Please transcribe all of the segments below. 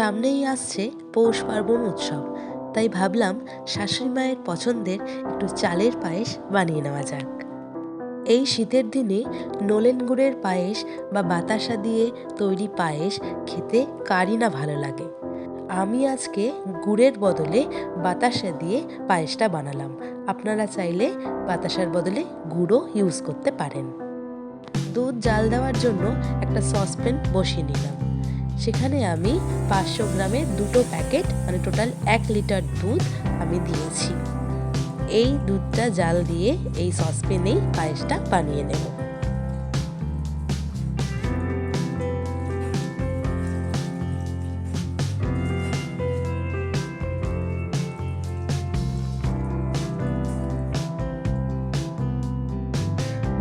সামনেই আসছে পৌষ পার্বণ উৎসব, তাই ভাবলাম শাশুড়ি মায়ের পছন্দের একটু চালের পায়েস বানিয়ে নেওয়া যাক। এই শীতের দিনে নলেন গুড়ের পায়েস বা বাতাসা দিয়ে তৈরি পায়েস খেতে কারই না ভালো লাগে। আমি আজকে গুড়ের বদলে বাতাসা দিয়ে পায়েসটা বানালাম। আপনারা চাইলে বাতাসার বদলে গুড়ও ইউজ করতে পারেন। দুধ জাল দেওয়ার জন্য একটা সসপ্যান বসিয়ে নিলাম। সেখানে আমি 500 গ্রামের দুটো প্যাকেট মানে টোটাল 1 লিটার দুধ আমি দিয়েছি। এই দুধটা জাল দিয়ে এই সসপ্যানেই পায়েসটা বানিয়ে নেব।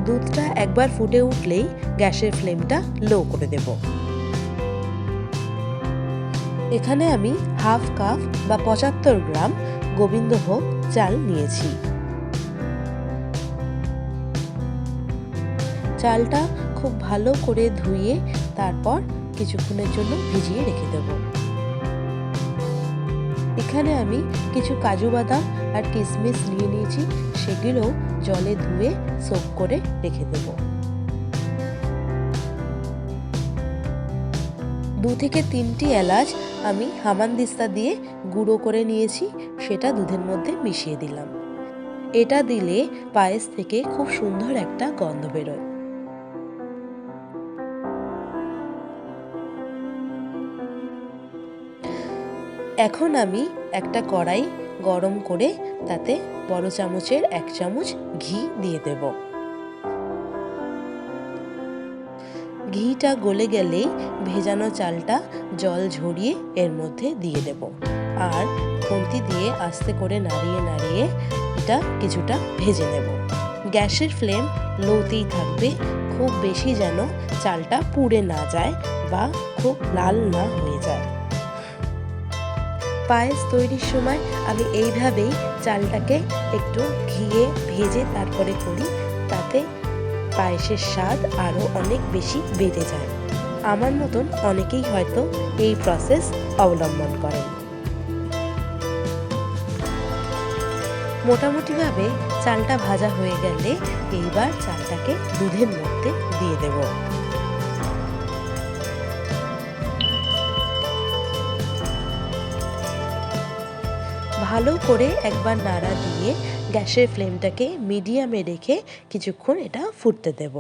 দুধটা একবার ফুটে উঠলেই গ্যাসের ফ্লেমটা লো করে দেব। এখানে আমি হাফ কাপ বা 75 গ্রাম গোবিন্দভোগ চাল নিয়েছি। চালটা খুব ভালো করে ধুয়ে তারপর কিছুক্ষণের জন্য ভিজিয়ে রেখে দেব। এখানে আমি কিছু কাজু বাদাম আর কিশমিশ নিয়ে নিয়েছি, সেগুলো জলে ধুয়ে সোক করে রেখে দেব। 2 থেকে 3টি এলাচ আমি হামানদিস্তা দিয়ে গুঁড়ো করে নিয়েছি, সেটা দুধের মধ্যে মিশিয়ে দিলাম। এটা দিলে পায়েস থেকে খুব সুন্দর একটা গন্ধ বেরোয়। এখন আমি একটা কড়াই গরম করে তাতে বড় চামচের 1 চামচ ঘি দিয়ে দেব। ঘিটা গলে গেলেই ভেজানো চালটা জল ঝরিয়ে এর মধ্যে দিয়ে দেব আর খুন্তি দিয়ে আস্তে করে নাড়িয়ে নাড়িয়ে এটা কিছুটা ভেজে নেব। গ্যাসের ফ্লেম লোতেই থাকবে, খুব বেশি যেন চালটা পুড়ে না যায় বা খুব লাল না হয়ে যায়। পায়েস তৈরির সময় আমি এইভাবেই চালটাকে একটু ঘিয়ে ভেজে তারপরে করি, তাতে পায়েসের স্বাদ আরও অনেক বেশি বেড়ে যায়। আমার মতন অনেকেই হয়তো এই প্রসেস অবলম্বন করেন। মোটামুটিভাবে চালটা ভাজা হয়ে গেলে এইবার চালটাকে দুধের মধ্যে দিয়ে দেব। ভালো করে একবার নাড়া দিয়ে গ্যাসের ফ্লেমটাকে মিডিয়ামে রেখে কিছুক্ষণ এটা ফুটতে দেব।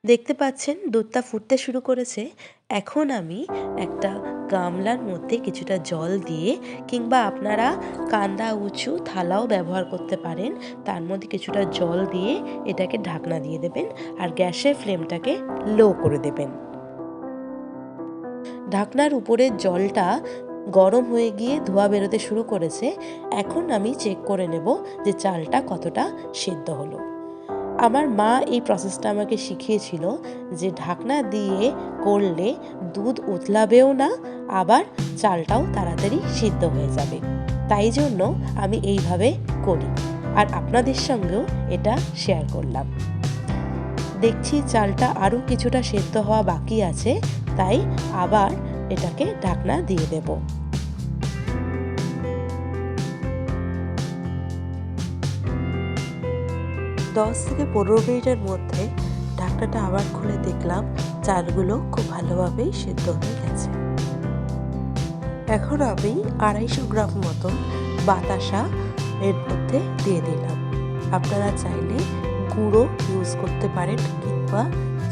দেখতে পাচ্ছেন দুধটা ফুটতে শুরু করেছে। এখন আমি একটা গামলার মধ্যে কিছুটা জল দিয়ে, কিংবা আপনারা কান্দা উঁচু থালাও ব্যবহার করতে পারেন, তার মধ্যে কিছুটা জল দিয়ে এটাকে ঢাকনা দিয়ে দেবেন আর গ্যাসের ফ্লেমটাকে লো করে দেবেন। ঢাকনার উপরের জলটা গরম হয়ে গিয়ে ধোঁয়া বেরোতে শুরু করেছে। এখন আমি চেক করে নেব যে চালটা কতটা সেদ্ধ হলো। আমার মা এই প্রসেসটা আমাকে শিখিয়েছিল যে ঢাকনা দিয়ে করলে দুধ উতলাবেও না, আবার চালটাও তাড়াতাড়ি সিদ্ধ হয়ে যাবে। তাই জন্য আমি এইভাবে করি আর আপনাদের সঙ্গেও এটা শেয়ার করলাম। দেখছি চালটা আরও কিছুটা সেদ্ধ হওয়া বাকি আছে, তাই আবার এটাকে ঢাকনা দিয়ে দেব। দশ থেকে 15 মিনিটের মধ্যে ঢাকনাটা আবার খুলে দেখলাম চালগুলো খুব ভালোভাবেই সেদ্ধ হয়ে গেছে। এখন আমি 250 গ্রাম মতন বাতাসা এর মধ্যে দিয়ে দিলাম। আপনারা চাইলে গুঁড়ো ইউজ করতে পারেন কিংবা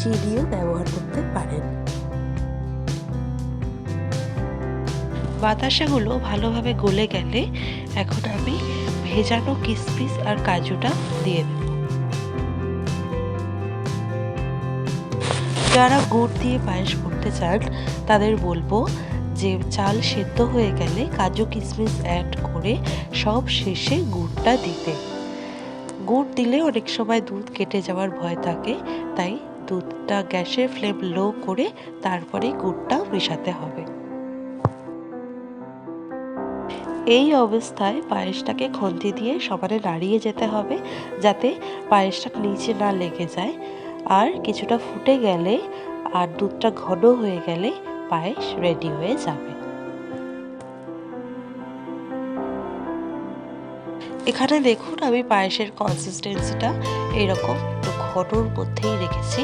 চিনিও ব্যবহার করতে পারেন। বাতাসাগুলো ভালোভাবে গলে গেলে এখন আমি ভেজানো কিশমিশ আর কাজুটা দিয়ে দেব। যারা গুড় দিয়ে পায়েস করতে চান তাদের বলবো যে চাল সেদ্ধ হয়ে গেলে কাজু কিশমিশ অ্যাড করে সব শেষে গুড়টা দিতে। গুড় দিলে অনেক সময় দুধ কেটে যাওয়ার ভয় থাকে, তাই দুধটা গ্যাসের ফ্লেম লো করে তারপরে গুড়টা মেশাতে হবে। এই অবস্থায় পায়েসটাকে খুন্তি দিয়ে সমানে নাড়িয়ে যেতে হবে যাতে পায়েসটা নিচে না লেগে যায়। আর কিছুটা ফুটে গেলে আর দুধটা ঘন হয়ে গেলে পায়েস রেডি হয়ে যাবে। এখানে দেখুন আমি পায়েসের কনসিস্টেন্সিটা এইরকম একটু ঘনর মধ্যেই রেখেছি,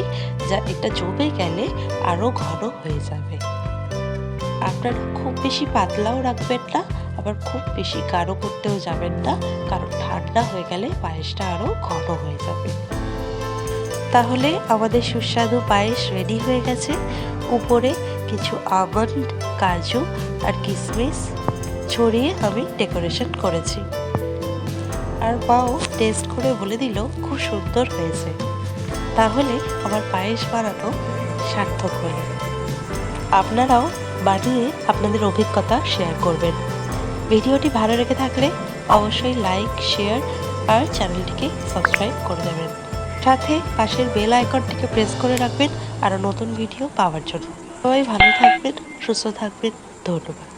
যা এটা জমে গেলে আরও ঘন হয়ে যাবে। আপনারা খুব বেশি পাতলাও রাখবেন না, আবার খুব বেশি গাঢ় করতেও যাবেন না, কারণ ঠান্ডা হয়ে গেলে পায়েসটা আরও ঘন হয়ে যাবে। তাহলে আমাদের সুস্বাদু পায়েস রেডি হয়ে গেছে। উপরে কিছু আমন্ড, কাজু আর কিশমিশ ছড়িয়ে আমি ডেকোরেশন করেছি। আর মাও টেস্ট করে বলে দিল খুব সুন্দর হয়েছে। তাহলে আমার পায়েস বানানো সার্থক হলো। আপনারাও বানিয়ে আপনাদের অভিজ্ঞতা শেয়ার করবেন। ভিডিওটি ভালো লেগে থাকলে অবশ্যই লাইক, শেয়ার আর চ্যানেলটিকে সাবস্ক্রাইব করে দেবেন। সাথে পাশের বেল আইকনটিকে প্রেস করে রাখবেন আরও নতুন ভিডিও পাওয়ার জন্য। সবাই ভালো থাকবেন, সুস্থ থাকবেন। ধন্যবাদ।